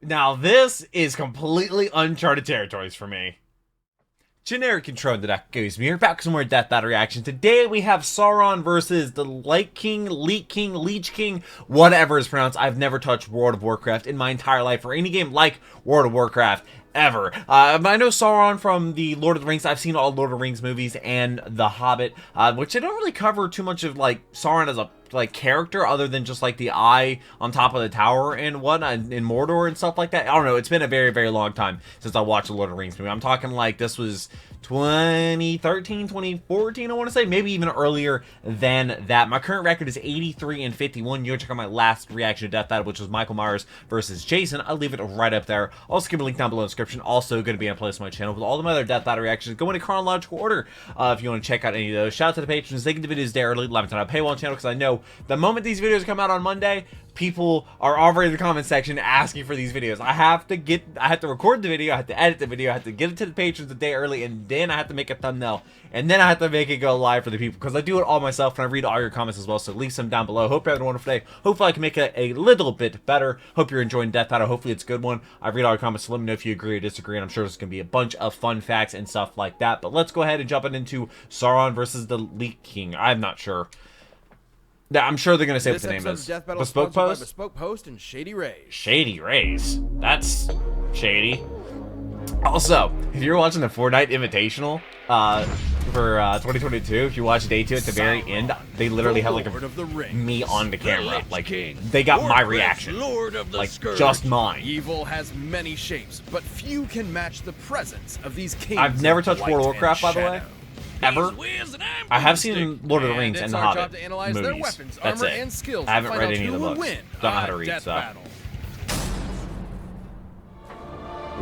Now this is completely uncharted territories for me. Generic intro, the Duck Goes Here, back with some more Death Battle reaction. Today we have Sauron versus the Lich King, Lich King, whatever is pronounced. I've never touched World of Warcraft in my entire life, or any game like World of Warcraft, ever. I know Sauron from the Lord of the Rings. I've seen all Lord of the Rings movies and The Hobbit, which I don't really cover too much of, like, Sauron as a character, other than just like the eye on top of the tower and whatnot in Mordor and stuff like that. I don't know, it's been a very, very long time since I watched the Lord of the Rings movie. I'm talking like this was 2013, 2014, I want to say, maybe even earlier than that. My current record is 83-51. You can check out my last reaction to Death Battle, which was Michael Myers versus Jason. I'll leave it right up there. Also give a link down below in the description. Also going to be in a playlist on my channel with all the other Death Battle reactions. Go in chronological order if you want to check out any of those. Shout out to the patrons. They get the videos there early. Let me turn on a paywall channel, because I know the moment these videos come out on Monday, people are already in the comment section asking for these videos. I have to record the video, I have to edit the video, I have to get it to the patrons a day early, and then I have to make a thumbnail, and then I have to make it go live for the people, because I do it all myself, and I read all your comments as well, so leave some down below. Hope you're having a wonderful day. Hopefully I can make it a little bit better. Hope you're enjoying Death Battle. Hopefully it's a good one. I read all your comments, so let me know if you agree or disagree, and I'm sure there's going to be a bunch of fun facts and stuff like that. But let's go ahead and jump into Sauron versus the Lich King. I'm not sure. Yeah, I'm sure they're going to say what the name is. Bespoke Post? Bespoke Post and Shady Rays. Shady Rays? That's shady. Also, if you're watching the Fortnite Invitational for 2022, if you watch day 2 at the very end, they literally have like me on the camera. Like, they got my reaction. Like, just mine. Evil has many shapes, but few can match the presence of these kings. I've never touched World of Warcraft, by the way. Ever. I have seen Lord of the Rings and The Hobbit movies. That's it. I haven't read any of the books. Don't know how to read, so.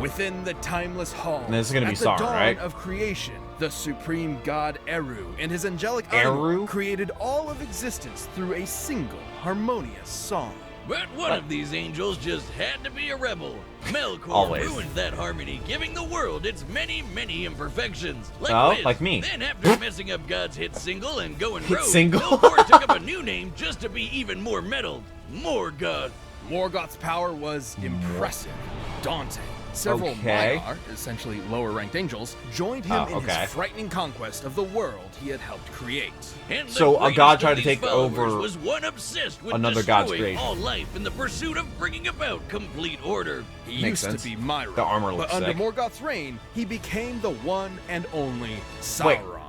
Within the timeless hall, and this is gonna be Sauron, right? Of creation, the supreme god Eru and his angelic army created all of existence through a single harmonious song. But one of these angels just had to be a rebel. Melkor ruined that harmony, giving the world its many, many imperfections. Like me. Then after messing up God's hit single and going rogue, Melkor took up a new name just to be even more meddled. Morgoth. Morgoth's power was impressive, daunting. Several Maiar, essentially lower-ranked angels, joined him in his frightening conquest of the world he had helped create. And so a god tried to take over was one obsessed with another god's creation. All life in the pursuit of bringing about complete order. He used to be Myra, the armor looks but under sick. Morgoth's reign, he became the one and only Sauron.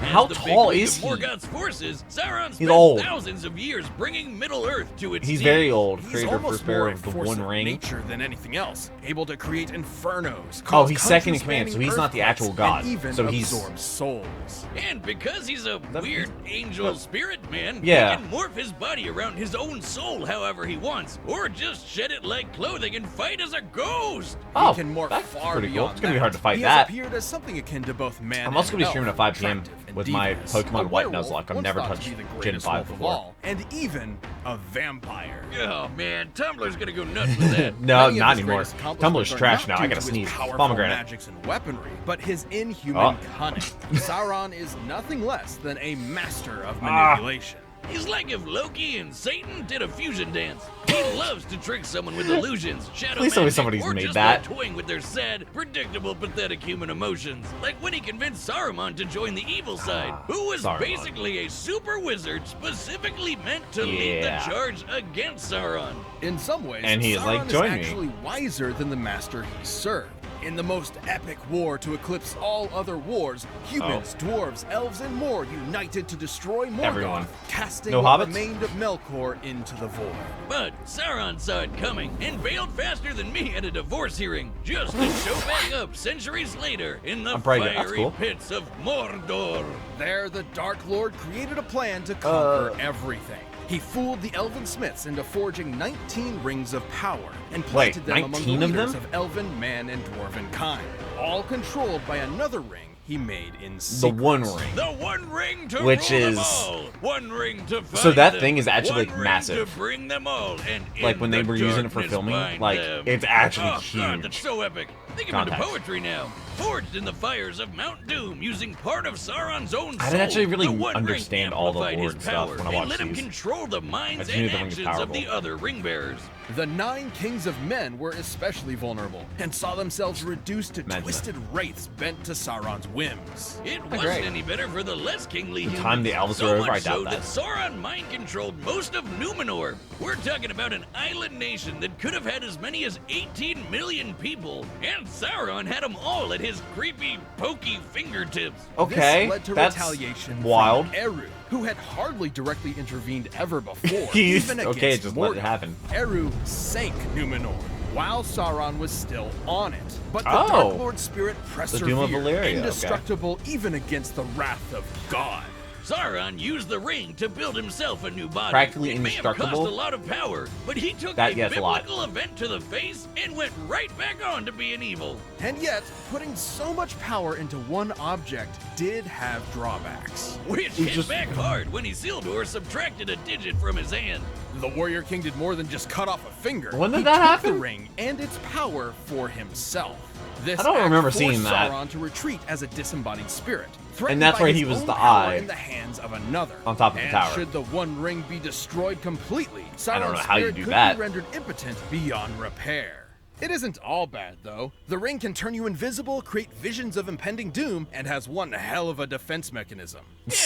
How tall is he? Morgoth's forces, Sauron spent old. Thousands of years bringing Middle Earth to its He's knees. very old. He's Creator almost first bearer more of the force One of Ring. nature than anything else, able to create infernos. Oh, he's second in command, so he's not the actual god. So he's absorbs souls. And because he's a weird angel spirit man, he can morph his body around his own soul however he wants, or just shed it like clothing and fight as a ghost. Oh, he can morph that's far pretty cool. beyond It's gonna be hard to fight he that. Has appeared as something akin to both man I'm also gonna be and streaming at 5 p.m. with my Pokemon White Nuzlocke. I've never touched Gen 5 before. And even a vampire. Oh man, Tumblr's gonna go nuts with that. No, not anymore. Tumblr's trash now. I gotta sneeze. Pomegranate. Magics and weaponry, but his inhuman cunning. Sauron is nothing less than a master of manipulation. He's like if Loki and Satan did a fusion dance. He loves to trick someone with illusions, shadow magic, somebody's or made just that. by toying with their sad, predictable, pathetic human emotions. Like when he convinced Saruman to join the evil side, who was basically a super wizard specifically meant to lead the charge against Sauron. In some ways, and he is like, join me. Actually wiser than the master he served. In the most epic war to eclipse all other wars, humans, dwarves, elves, and more united to destroy Morgoth, casting what remained of Melkor into the void. But Sauron saw it coming and bailed faster than me at a divorce hearing, just to show back up centuries later in the fiery pits of Mordor. There, the Dark Lord created a plan to conquer everything. He fooled the elven smiths into forging 19 rings of power and planted them among the leaders of elven, man, and dwarven kind, all controlled by another ring he made in secret. The One Ring. The One Ring to which rule is them all. One ring to find so that them. thing is actually like One massive. ring to bring them all, and like when they were using it for filming, like it's actually huge. God, that's so epic. Think him into poetry now. Forged in the fires of Mount Doom using part of Sauron's own soul. I didn't actually really understand all the lore and stuff when I watched let him these. control the minds and actions of the other ring bearers. The 9 kings of men were especially vulnerable and saw themselves reduced to twisted wraiths bent to Sauron's whims. It wasn't any better for the less kingly humans. The time the elves so were over, I much so doubt that. Sauron mind-controlled most of Numenor. We're talking about an island nation that could have had as many as 18 million people, and Sauron had them all at his creepy, pokey fingertips. Okay, this led to that's retaliation wild. From Eru, who had hardly directly intervened ever before. He's even okay, against just Morgoth. let it happen. Eru sank Numenor, while Sauron was still on it. But the Dark Lord's spirit persevered, indestructible even against the wrath of God. Sauron used the ring to build himself a new body. Practically it may have cost indestructible. a lot of power, but he took That a gets a lot. biblical event to the face and went right back on to being evil. And yet, putting so much power into one object did have drawbacks. Which hit back hard when Isildur subtracted a digit from his hand. The Warrior King did more than just cut off a finger. When did he that took happen? the ring and its power for himself. This I don't act remember forced seeing that. Sauron to retreat as a disembodied spirit. And that's by where his he was own the power eye in the hands of another. on top of the and tower. Should the One Ring be destroyed completely, Sauron's I don't know how you spirit do could that. be rendered impotent beyond repair. It isn't all bad, though. The ring can turn you invisible, create visions of impending doom, and has one hell of a defense mechanism. Yeah,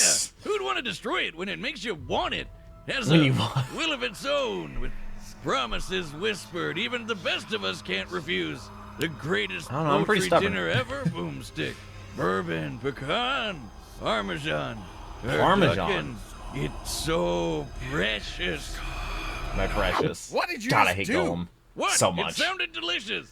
who'd want to destroy it when it makes you want it? Has When a you want- will of its own, with promises whispered even the best of us can't refuse. The greatest I don't know, I'm pretty poultry stubborn. dinner ever, boomstick, bourbon, pecan, parmesan, Parmesan. turducken. It's so precious. My precious. What did you God, just I hate do? Gollum What? so It much. sounded delicious.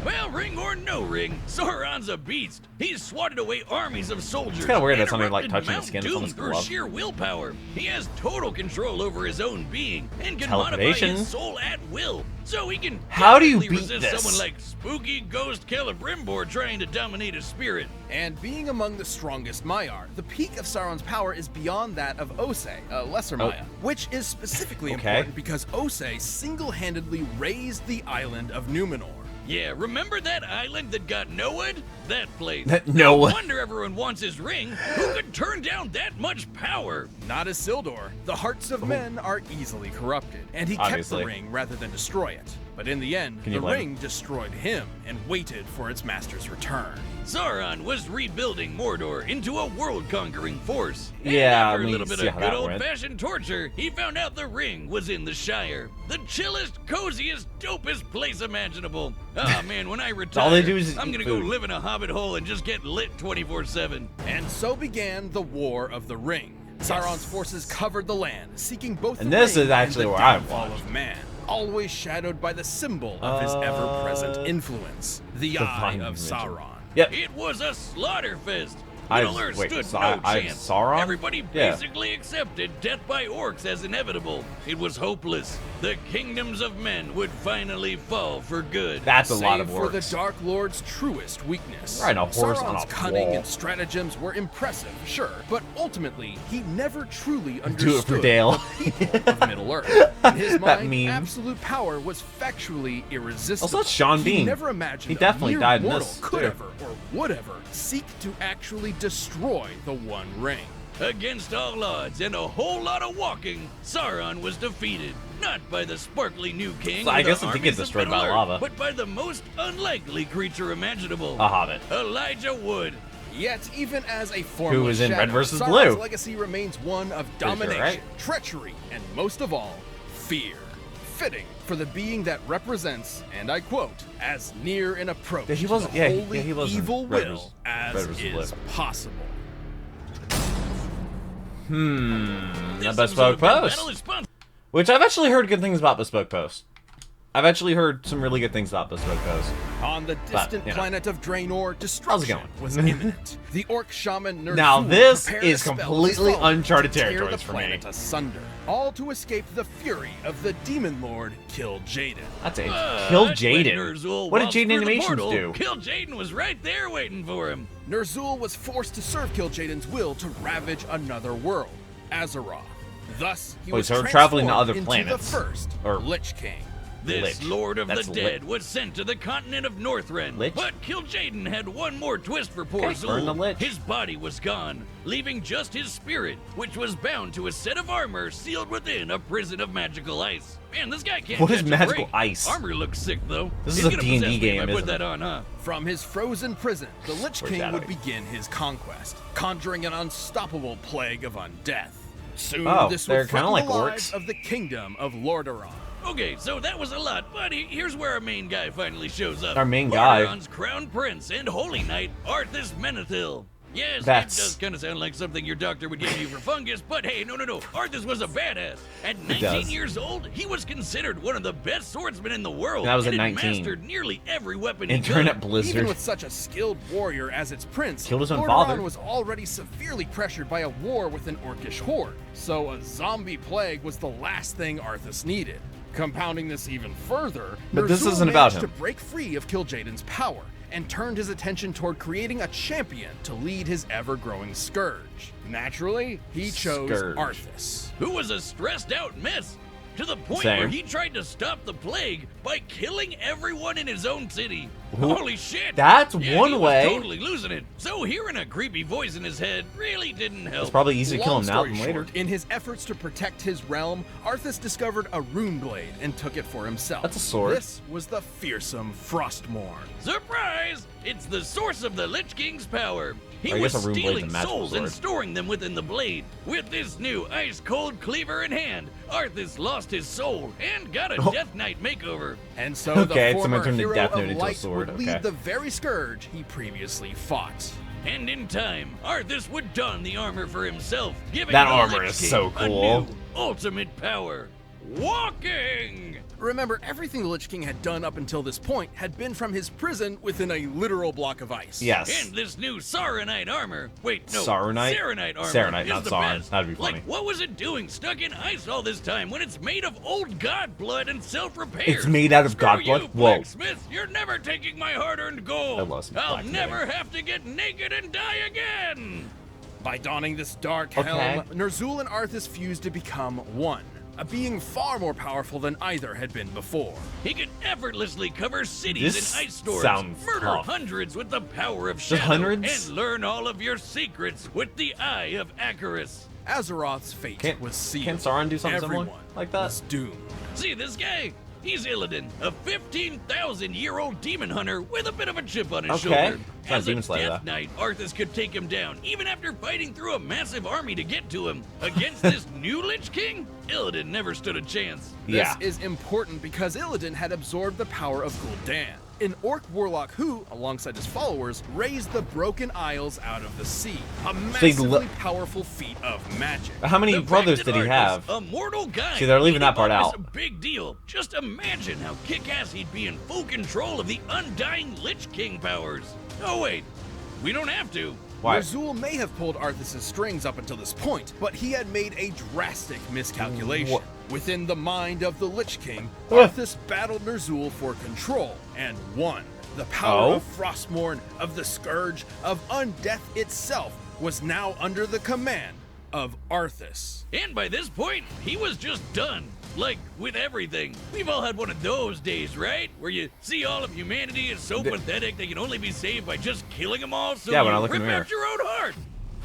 Well, ring or no ring, Sauron's a beast. He's swatted away armies of soldiers. It's kinda weird that something like interrupted touching the Mount skin is Doom someone's through glove. sheer willpower. He has total control over his own being and can modify Teleportation. his soul at will. So he can How do you definitely beat resist this? someone like spooky ghost Celebrimbor trying to dominate a spirit. And being among the strongest Maiar, the peak of Sauron's power is beyond that of Osei, a lesser Maya, which is specifically important because Osei single-handedly raised the island of Numenor. Yeah, remember that island that got Noah'd? That place. No one. No wonder everyone wants his ring. Who could turn down that much power? Not Isildur. The hearts of men are easily corrupted, and he kept Obviously. the ring rather than destroy it. But in the end, Can the you blame ring destroyed him and waited for its master's return. Sauron was rebuilding Mordor into a world-conquering force. And Yeah, after I a mean, little bit see of how good that went. old-fashioned torture, he found out the ring was in the Shire. The chillest, coziest, dopest place imaginable. Ah, man, when I retire, all they do is I'm eat gonna food. go live in a hobbit hole and just get lit 24/7. And so began the War of the Ring. Sauron's forces covered the land, seeking both And the this ring is actually and the where I downfall watched. of man, always shadowed by the symbol of his ever-present influence, the Eye Divine of Dimension. Sauron. Yep. It was a slaughterfest. I- Middle-earth wait, stood so no I- chance. Sauron? Everybody Yeah. basically accepted death by orcs as inevitable. It was hopeless. The kingdoms of men would finally fall for good. That's a lot of Save for the works. Dark Lord's truest weakness. Riding a horse Sauron's on a cunning wall. and stratagems were impressive, sure, but ultimately he never truly Do understood it for Dale. the people of Middle-earth. In his That mind, meme. absolute power was factually irresistible. Also, that's Sean He Bean. never imagined He definitely a mere died in mortal this, could too. ever or would ever seek to actually destroy the One Ring. Against all odds and a whole lot of walking, Sauron was defeated. Not by the sparkly new king, So I or the guess it did get armies of destroyed by Middle-earth, lava. but by the most unlikely creature imaginable. A hobbit. Elijah Wood. Yet, even as a formless was in Red shadow, versus Sauron's Blue. legacy remains one of sure, domination, right? treachery, and most of all, fear. Fitting for the being that represents, and I quote, as near an approach Yeah, he to wasn't- the yeah, holy he wasn't evil Red will versus- as Red versus is Blue. possible. The This Bespoke episode of Battle Post. is sponsored Which I've actually heard good things about Bespoke Post. I've actually heard some really good things about Bespoke Post. On the distant you know. planet of Draenor, destruction going? was imminent. The orc shaman Ner'zhul Now, this prepared is a spell completely to follow uncharted to tear territories the for me. planet asunder, all to escape the fury of the demon lord Kil'jaeden. That's it. But Kill when Jaden. Ner'zhul What did walked Jaden through the Animations portal, do? Kil'jaeden was right there waiting for him. Ner'zhul was forced to serve Kil'jaeden's will to ravage another world, Azeroth. Thus, he Wait, was so we're traveling to transformed other into planets, the first or- Lich King. This Lord of the That's Dead was sent to the continent of Northrend, Lich? but Kil'jaeden had one more twist for poor burn the Zul. Lich. His body was gone, leaving just his spirit, which was bound to a set of armor sealed within a prison of magical ice. Man, this guy can't What is catch a magical break. ice? Armor looks sick, though. This He's is a gonna D&D possess me game, if I put isn't that it? on, huh? From his frozen prison, the Lich We're King would shadowing. begin his conquest, conjuring an unstoppable plague of undeath. Soon, Oh, this they're would kinda threaten like the lives orcs. of the kingdom of Lordaeron. Okay, so that was a lot, but here's where our main guy finally shows up. Our main guy. Lordaeron's crown prince and holy knight, Arthas Menethil. Yes, That's- it does kind of sound like something your doctor would give you for fungus, but hey, no. Arthas was a badass. At 19 does. years old, he was considered one of the best swordsmen in the world. And that was and at had 19. mastered nearly every weapon Intern he at could. Blizzard. Even with such a skilled warrior as its prince, Killed his own Lordaeron father. was already severely pressured by a war with an orcish horde, so a zombie plague was the last thing Arthas needed. Compounding this even further, But this Ner'zhul isn't about managed him. to break free of Kil'jaeden's power and turned his attention toward creating a champion to lead his ever-growing scourge. Naturally, he chose Scourge. Arthas. Who was a stressed out mess, to the point Same. where he tried to stop the plague by killing everyone in his own city. Who- Holy shit! That's Yeah, one he was way. totally losing it. So hearing a creepy voice in his head really didn't help. It's probably easier to kill Long him now story than later. short, in his efforts to protect his realm, Arthas discovered a rune blade and took it for himself. That's a sword. This was the fearsome Frostmourne. Surprise! It's the source of the Lich King's power. He I was guess a rune blade's a stealing magical souls and sword. storing them within the blade. With this new ice-cold cleaver in hand, Arthas lost his soul and got a Oh. Death Knight makeover. And so Okay, the someone former turned the hero Death of Note into a light sword, would lead okay. the very scourge he previously fought. And in time, Arthas would don the armor for himself, giving That the armor Lich is King so a cool. new ultimate power. Walking! Remember, everything the Lich King had done up until this point had been from his prison within a literal block of ice. Yes. And this new Sauronite armor. Wait, no. Sauronite? Saronite armor. Saronite, is not the Sauron. best. That'd be funny. Like, what was it doing stuck in ice all this time when it's made of old god blood and self-repair? It's made out of Screw god blood? you, Whoa. Blacksmith. You're never taking my hard-earned gold. I love some I'll blacksmithing. never have to get naked and die again. By donning this dark Okay. helm, Ner'zhul and Arthas fused to become one, a being far more powerful than either had been before. He could effortlessly cover cities This in ice storms, sounds murder tough. hundreds with the power of Just shadow, hundreds? and learn all of your secrets with the Eye of Acheris. Azeroth's fate was sealed. Can't Sauron do something similar Everyone like that? was doomed. See this guy? He's Illidan, a 15,000-year-old demon hunter with a bit of a chip on his Okay. shoulder. It's not As a Demon Slayer, Death though. Knight, Arthas could take him down, even after fighting through a massive army to get to him. Against this new Lich King, Illidan never stood a chance. Yeah. This is important because Illidan had absorbed the power of Gul'dan, an orc warlock who, alongside his followers, raised the Broken Isles out of the sea, a massively powerful feat of magic. How many The fact brothers that did he Arthas, have? A mortal guy. See, they're leaving beat that part him up out. is a big deal. Just imagine how kick-ass he'd be in full control of the undying Lich King powers. Oh wait, we don't have to. Why? Ner'zhul may have pulled Arthas' strings up until this point, but he had made a drastic miscalculation. What? Within the mind of the Lich King, Ugh. Arthas battled Ner'zhul for control and won. The power Oh? of Frostmourne, of the Scourge, of Undeath itself, was now under the command of Arthas. And by this point, he was just done. Like, with everything. We've all had one of those days, right? Where you see all of humanity is so pathetic they can only be saved by just killing them all, so Yeah, when you I look in rip the out your own heart.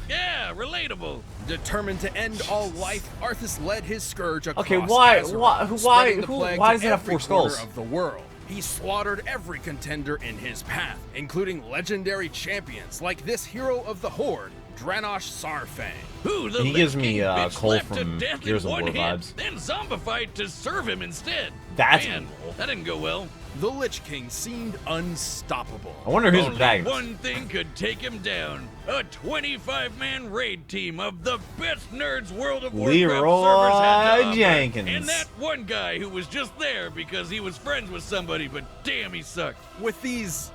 Yeah, relatable. Determined to end all life, Arthas led his Scourge across Okay, why- Azeroth, why- spreading the who- plague why to does it have every 4 skulls? corner of the world. He slaughtered every contender in his path, including legendary champions like this hero of the Horde, Dranosh Sarfang. Who the He Lich gives me, King bitch Cole slapped to from death Gears in of one War hit, vibes. then zombified to serve him instead. That's Man, cool. that didn't go well. The Lich King seemed unstoppable. I wonder who's the Only protagonist. one thing could take him down. A 25-man raid team of the best nerds World of Warcraft Leroy servers had to offer. Jenkins. And that one guy who was just there because he was friends with somebody, but damn, he sucked. With these,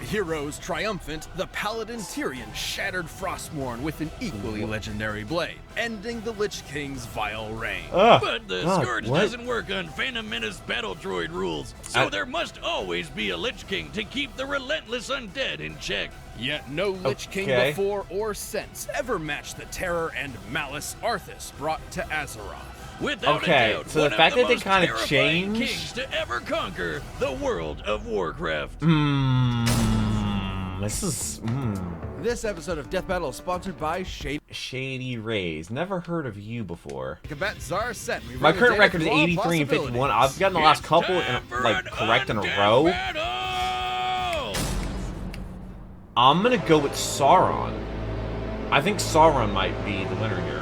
heroes triumphant, the Paladin Tyrion shattered Frostmourne with an equally legendary blade, ending the Lich King's vile reign. Ugh. But the God, Scourge what? doesn't work on Phantom Menace Battle Droid rules, so there must always be a Lich King to keep the relentless undead in check. Yet no Lich King Okay. before or since ever matched the terror and malice Arthas brought to Azeroth. Without okay, a doubt, so the fact that they kind of changed kings to ever conquer the world of Warcraft. This is This episode of Death Battle is sponsored by Shady Rays. Never heard of you before. Combat Czar set. My current record is 83 and 51. I've gotten the last couple like correct in a row. Battle! I'm gonna go with Sauron. I think Sauron might be the winner here.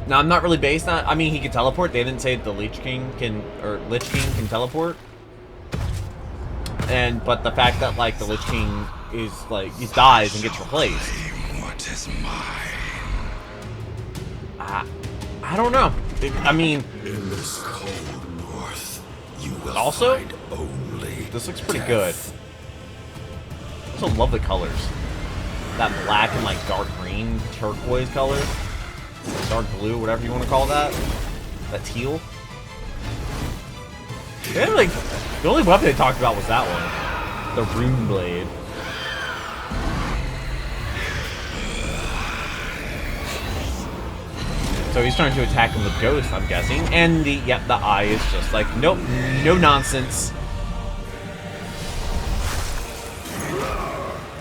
Now I'm not really based on. I mean, he can teleport. They didn't say the Lich King can teleport. But the fact that like the Lich King is like he dies and gets replaced. What is mine? I don't know. I mean, In this cold north, you will also, find only this looks pretty death. good. Also love the colors. That black and like dark green, turquoise color, dark blue, whatever you want to call that. That teal. They had, like, the only weapon they talked about was that one, the rune blade. So he's trying to attack him with Ghost, I'm guessing. And the eye is just like, nope, no nonsense.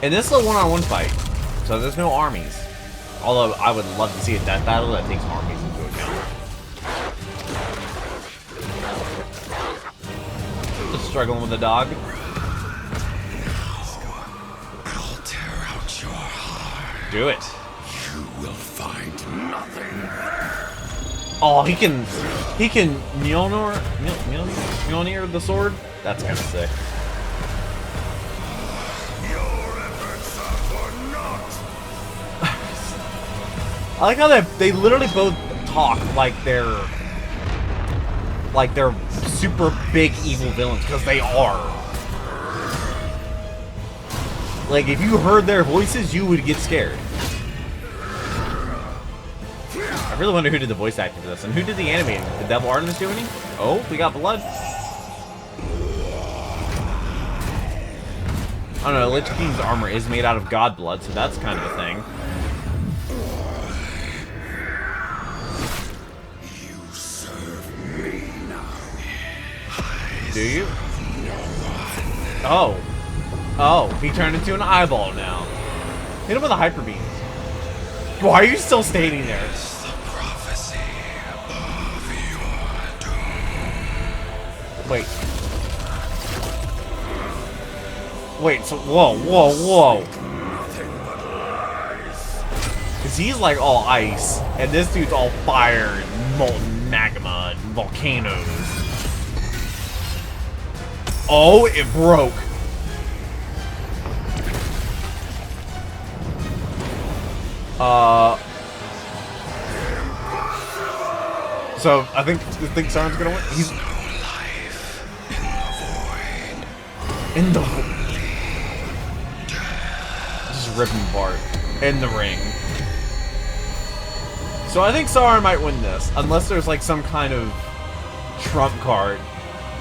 And this is a one-on-one fight, so there's no armies. Although I would love to see a death battle that takes armies into account. Just struggling with the dog. I'll tear out your heart. Do it. You will find nothing. Oh, he can Mjolnir the sword? That's kind of sick. Your efforts are for naught. I like how they literally both talk like they're super big evil villains, because they are. Like, if you heard their voices, you would get scared. I really wonder who did the voice acting for this, and who did the animating? Did Devil Artemis do any? Oh, we got blood. I don't know, Lich King's armor is made out of god blood, so that's kind of a thing. You serve me now. Do you? Oh. Oh, he turned into an eyeball now. Hit him with a hyper beam. Why are you still standing there? It's the prophecy of your doom. Wait. Wait, so whoa. Nothing but lies. Cause he's like all ice, and this dude's all fire and molten magma and volcanoes. Oh, it broke. So I think Sauron's gonna win. He's No life in the void. Just ripping apart in the ring. So I think Sauron might win this, unless there's like some kind of trump card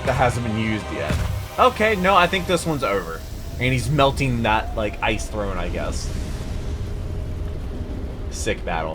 that hasn't been used yet. Okay, no, I think this one's over, and he's melting that like ice throne, I guess. Sick battle.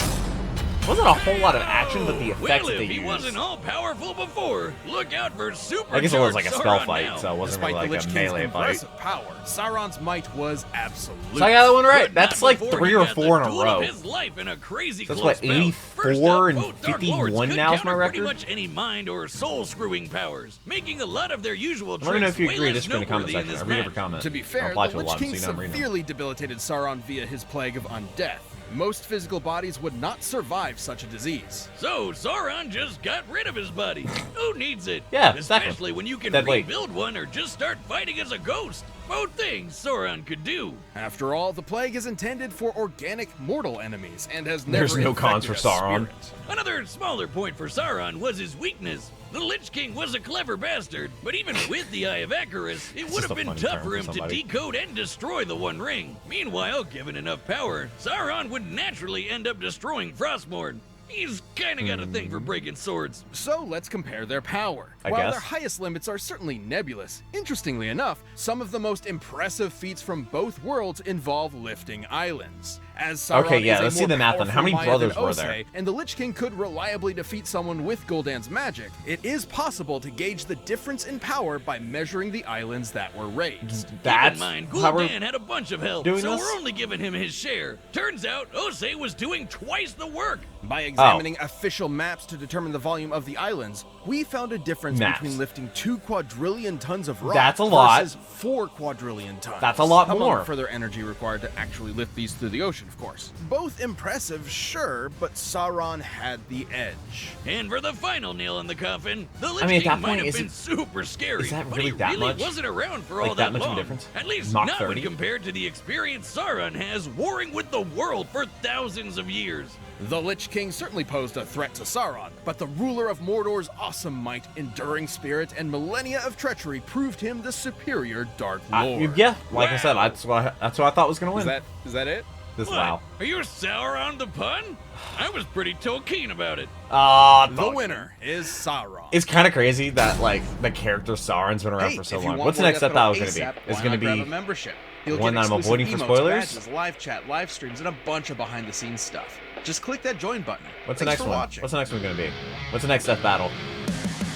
Wasn't a whole lot of action, but the effects that they he used. wasn't all powerful before. Look out for super. I guess it was like a spell Sauron fight, now. so it wasn't Despite really the like Lich a King's melee fight. impressive power, Sauron's might was absolute. So I got that one right. But That's not like before 3 he or got 4 the in a duel row. of his life in a crazy That's close what, bout. 84 First up, and both Dark 51 Lords could now is my counter record? pretty much any mind or soul screwing powers, making a lot of their usual Let me know tricks if you way agree or less disagree in the comment noteworthy in section. this I read every match. comment. To be I'll fair, reply the to a Lich lot, King so you know I'm reading them. severely debilitated Sauron via his plague of undeath. Most physical bodies would not survive such a disease. So Sauron just got rid of his body. Who needs it? Yeah, Especially exactly. when you can Dead weight. rebuild one or just start fighting as a ghost. Both things Sauron could do. After all, the plague is intended for organic mortal enemies and has never There's no cons for infected a Sauron. spirit. Another smaller point for Sauron was his weakness. The Lich King was a clever bastard, but even with the Eye of Icarus, it would just have a been funny tough term for for him to somebody. decode and destroy the One Ring. Meanwhile, given enough power, Sauron would naturally end up destroying Frostmourne. He's kinda got a thing for breaking swords. So let's compare their power. I While guess. their highest limits are certainly nebulous, interestingly enough, some of the most impressive feats from both worlds involve lifting islands. As Sauron okay, yeah, is a let's see more the math on how many powerful Maya brothers than were Ose, there. and the Lich King could reliably defeat someone with Gul'dan's magic, it is possible to gauge the difference in power by measuring the islands that were raised. That's Keep in mind, how we're Gul'dan had a bunch of help, doing so this? we're only giving him his share. Turns out, Ose was doing twice the work. By examining official maps to determine the volume of the islands, we found a difference between lifting 2 quadrillion tons of rock That's a lot. versus 4 quadrillion tons. That's a lot Among more. further energy required to actually lift these through the ocean, of course. Both impressive, sure, but Sauron had the edge. And for the final nail in the coffin, the Lich I mean, at King that might point, have been super scary, is that but really he that really much? wasn't around for Like all that that much of a long. difference? At least Mach not when 30? compared to the experience Sauron has warring with the world for thousands of years. The Lich King certainly posed a threat to Sauron, but the ruler of Mordor's awesome might, enduring spirit, and millennia of treachery proved him the superior Dark Lord. Yeah, like I said, that's what I thought was gonna win. Is that it? This What? wow. Are you sour on the pun? I was pretty keen about it. The winner is Sauron. It's kind of crazy that like the character Sauron's been around for so long. What's the next step that was gonna be? It's gonna be a membership. You'll one get that I'm exclusive avoiding for emotes, spoilers? badges, live chat, live streams, and a bunch of behind-the-scenes stuff. Just click that join button. What's the Thanks next for one? watching. What's the next one gonna be? What's the next death battle?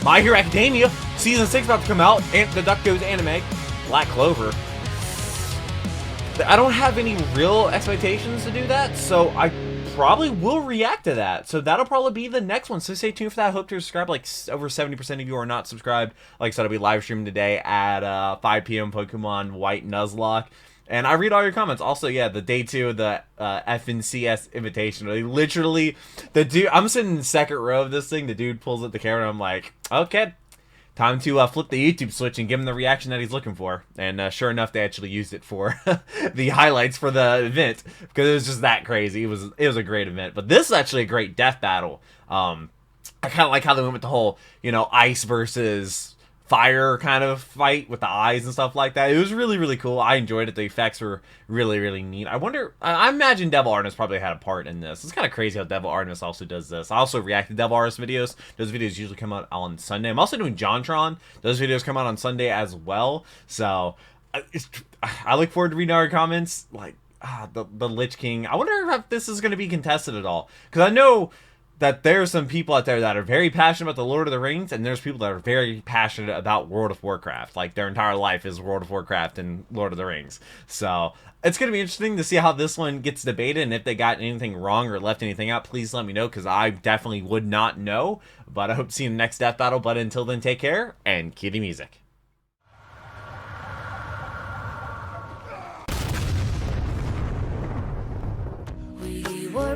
My Hero Academia season 6 about to come out, and the Duck Goes anime, Black Clover. I don't have any real expectations to do that, so I probably will react to that. So that'll probably be the next one. So stay tuned for that. I hope to subscribe. Like over 70% of you are not subscribed. Like I said, I'll be live streaming today at 5 p.m. Pokemon White Nuzlocke. And I read all your comments. Also, yeah, the day 2 of the FNCS invitation. They literally, the dude, I'm sitting in the second row of this thing. The dude pulls up the camera, and I'm like, okay, time to flip the YouTube switch and give him the reaction that he's looking for. And sure enough, they actually used it for the highlights for the event because it was just that crazy. It was a great event. But this is actually a great death battle. I kind of like how they went with the whole, ice versus fire kind of fight with the eyes and stuff like that. It was really, really cool. I enjoyed it. The effects were really, really neat. I imagine Devil Artemis probably had a part in this. It's kind of crazy how Devil Artemis also does this. I also react to Devil Artemis videos. Those videos usually come out on Sunday. I'm also doing JonTron. Those videos come out on Sunday as well. So I look forward to reading our comments. Like the Lich King. I wonder if this is going to be contested at all. Because I know that there's some people out there that are very passionate about the Lord of the Rings, and there's people that are very passionate about World of Warcraft. Like, their entire life is World of Warcraft and Lord of the Rings. So, it's going to be interesting to see how this one gets debated, and if they got anything wrong or left anything out, please let me know, because I definitely would not know. But I hope to see you in the next death battle. But until then, take care, and cue the music. We were